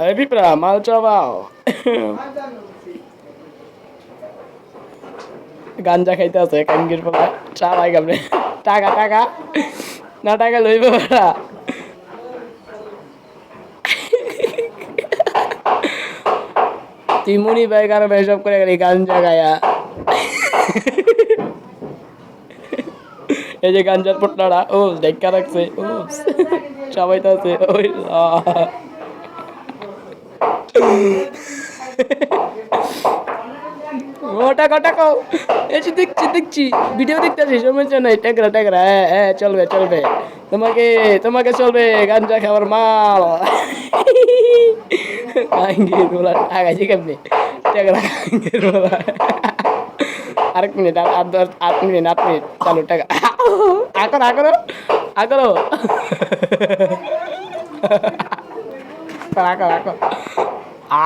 এই পিঁপড়া মাল চাবাও গাঞ্জা খাইতে আছে কাঙ্গির পোলা চাবাই গাবলে টাকা টাকা না টাকা লইব না তুই মুনি ভাই কারণ এসব করে গেলি গাঞ্জা গায়া এই যে গাঞ্জার পোটলাটা ও দেখা রাখছে ও সবাই তো আছে ওই ও টাকা টাকা এই যে দেখছি দেখছি ভিডিও দেখতেছি সমস্যা নাই টাকরা টাকরা হ্যাঁ হ্যাঁ চলবে চলবে তোমাকে তোমাকে চলবে গাঞ্জা খাবার মাল কাঙ্গির বলা টাকাছি কেমনি টাকরা কাঙ্গির বলা আরেক মিনিট আট মিনিট চালু টাকা আকর আকর আকর আকর আকর আ